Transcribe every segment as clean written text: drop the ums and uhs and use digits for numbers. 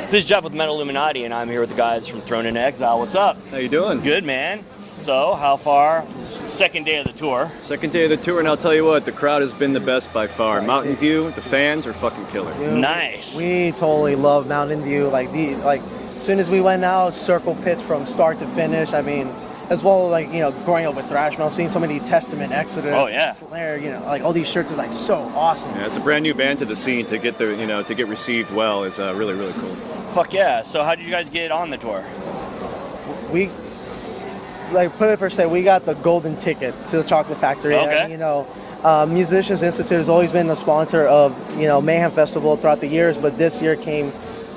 This is Jeff with Metalluminati, and I'm here with the guys from Into Exile. What's up? How you doing? Good, man. So, how far? Second day of the tour. Second day of the tour, and I'll tell you what, the crowd has been the best by far. Mountain View, the fans are fucking killer. Dude, nice. We totally love Mountain View. As soon as we went out, circle pits from start to finish. I mean, as well, growing up with thrash metal, seeing so many Testament, Exodus, oh yeah, Slayer, all these shirts is so awesome. Yeah, it's a brand new band to the scene. To get to get received well is really, really cool. Fuck yeah. So how did you guys get on the tour? We put it per se, we got the golden ticket to the Chocolate Factory. Okay. And, Musicians Institute has always been the sponsor of Mayhem Festival throughout the years, but this year came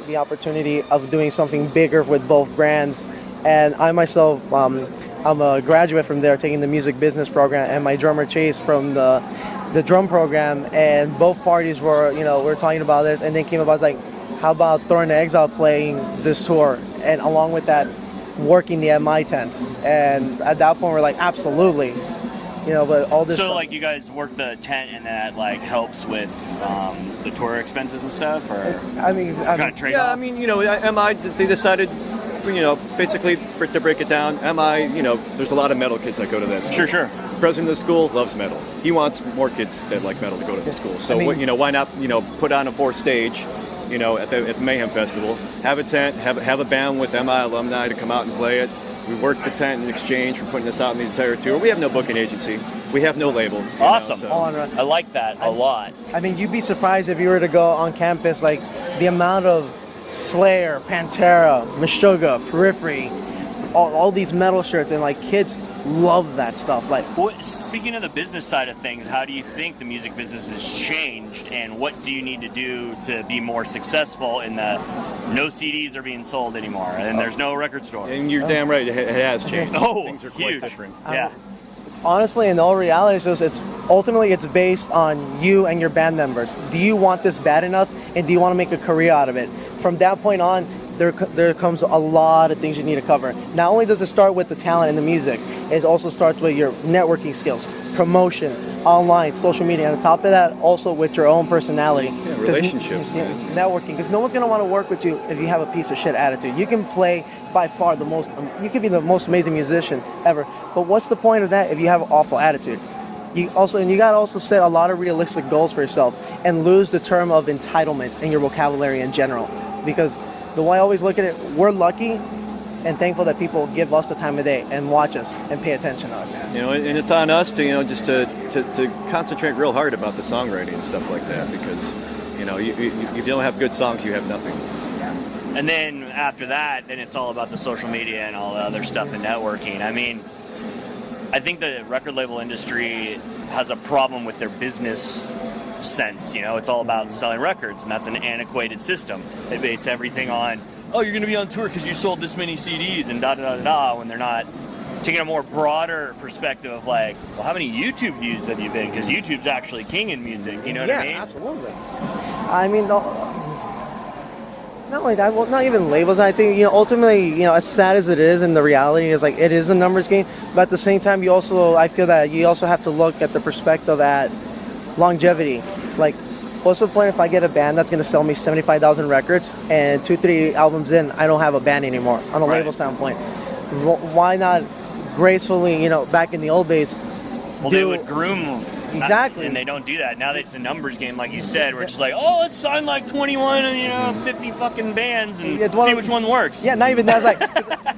the opportunity of doing something bigger with both brands. And I myself, I'm a graduate from there, taking the music business program, and my drummer Chase from the drum program. And both parties were, we're talking about this, and then came about, how about Into Exile playing this tour, and along with that, working the MI tent. And at that point, we're like, absolutely. But all this. So, stuff, you guys work the tent, and that helps with the tour expenses and stuff, or kind of trade off? MI, they decided, basically to break it down, MI, there's a lot of metal kids that go to this. Sure. President of the school loves metal. He wants more kids that like metal to go to the school. So why not put on a fourth stage, at the Mayhem Festival, have a tent, have a band with MI alumni to come out and play it. We work the tent in exchange for putting this out in the entire tour. We have no booking agency. We have no label. Awesome. I like that a lot. You'd be surprised if you were to go on campus, the amount of Slayer, Pantera, Meshuggah, Periphery, all these metal shirts, and kids love that stuff. Speaking of the business side of things, how do you think the music business has changed, and what do you need to do to be more successful in the no CDs are being sold anymore, and there's no record stores? And you're damn right, it has changed. Things are huge. quite different. Yeah. Honestly, in all reality, it's ultimately based on you and your band members. Do you want this bad enough, and do you want to make a career out of it? From that point on, there comes a lot of things you need to cover. Not only does it start with the talent and the music, it also starts with your networking skills, promotion, online, social media, and on top of that, also with your own personality. Yeah, relationships. Networking, because no one's going to want to work with you if you have a piece of shit attitude. You can play by far you can be the most amazing musician ever, but what's the point of that if you have an awful attitude? You got to also set a lot of realistic goals for yourself and lose the term of entitlement in your vocabulary in general, because the way I always look at it, we're lucky and thankful that people give us the time of day and watch us and pay attention to us. And it's on us to just to concentrate real hard about the songwriting and stuff like that, because if you don't have good songs, you have nothing. And then after that, then it's all about the social media and all the other stuff and networking. I think the record label industry has a problem with their business sense. It's all about selling records, and that's an antiquated system. They base everything on, you're going to be on tour because you sold this many CDs and da-da-da-da, when they're not taking a more broader perspective of how many YouTube views have you been? Because YouTube's actually king in music, you know what I mean? Yeah, absolutely. Not only that, not even labels. I think, ultimately, as sad as it is, and the reality is, it is a numbers game, but at the same time, I feel that you also have to look at the perspective at longevity. What's the point if I get a band that's going to sell me 75,000 records, and 2-3 albums in, I don't have a band anymore on a label standpoint? Why not gracefully, back in the old days, they would groom. Exactly. And they don't do that. Now that it's a numbers game, like you said, we're just let's sign 21, 50 fucking bands and see which one works. Yeah, not even that.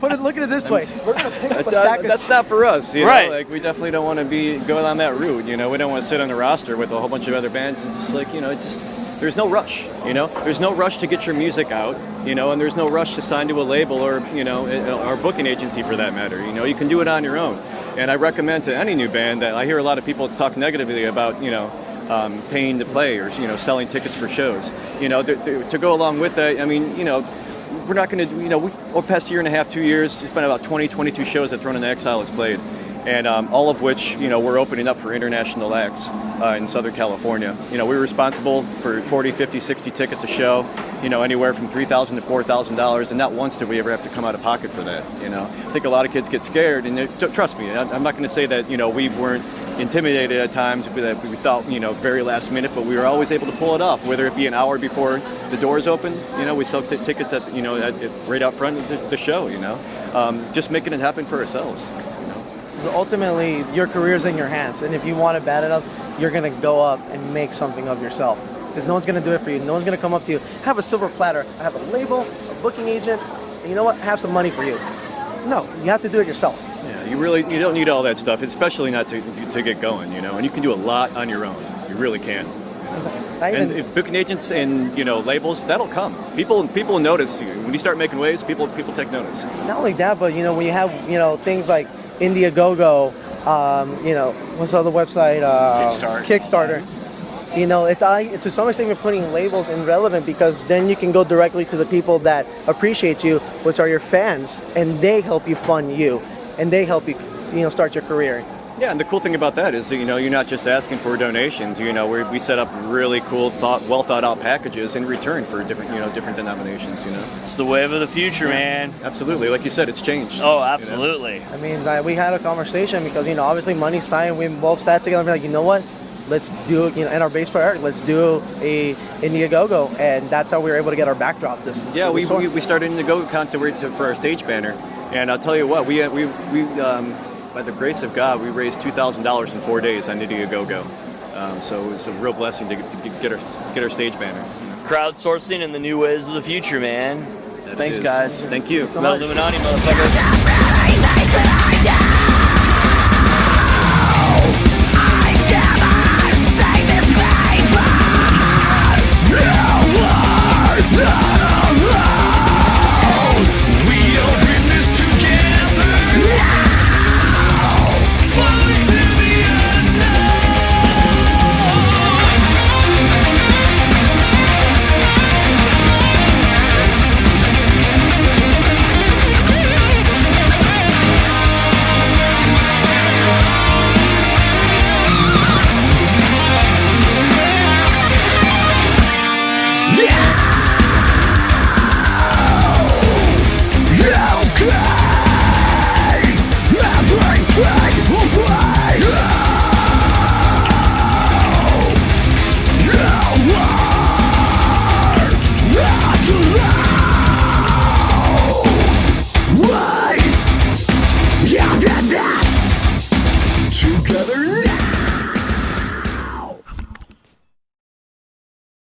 Look at it this way. We're going to pick up a stack of... That's not for us, right. We definitely don't want to be going on that route, We don't want to sit on the roster with a whole bunch of other bands and just there's no rush, There's no rush to get your music out, and there's no rush to sign to a label or, or booking agency for that matter. You can do it on your own. And I recommend to any new band that I hear a lot of people talk negatively about, paying to play or, selling tickets for shows. To go along with that, we're not going to, over the past year and a half, 2 years, it's been about 22 shows that Into Exile has played. And all of which, we're opening up for international acts in Southern California. We're responsible for 40, 50, 60 tickets a show. anywhere from $3,000 to $4,000, and not once did we ever have to come out of pocket for that. I think a lot of kids get scared, and trust me, I'm not going to say that we weren't intimidated at times, that we thought very last minute, but we were always able to pull it off, whether it be an hour before the doors open. We sell tickets at right out front of the show. Just making it happen for ourselves. Ultimately, your career's in your hands, and if you want it bad enough, you're going to go up and make something of yourself. Because no one's going to do it for you. No one's going to come up to you, have a silver platter, I have a label, a booking agent, and you know what, have some money for you. No, you have to do it yourself. Yeah, you don't need all that stuff, especially not to get going, and you can do a lot on your own. You really can. And if booking agents and labels, that'll come. People notice when you start making waves. People take notice. Not only that, but when you have things like Indiegogo, what's the other website? Kickstarter. It's to some extent you're putting labels in relevant, because then you can go directly to the people that appreciate you, which are your fans, and they help you fund you, and they help you, start your career. Yeah, and the cool thing about that is that, you're not just asking for donations. We set up really cool, well thought out packages in return for different denominations. It's the wave of the future, man. Absolutely, like you said, it's changed. Oh, absolutely. I mean, we had a conversation because obviously money's tight. We both sat together and be like, you know what? Let's do and our base for art. Let's do a Indiegogo, and that's how we were able to get our backdrop. We started Indiegogo account for our stage banner, and I'll tell you what, we by the grace of God, we raised $2,000 in 4 days on Indiegogo. So it's a real blessing to get our stage banner. Crowdsourcing and the new ways of the future, man. Thanks, guys. Thank you. Metalluminati, motherfuckers.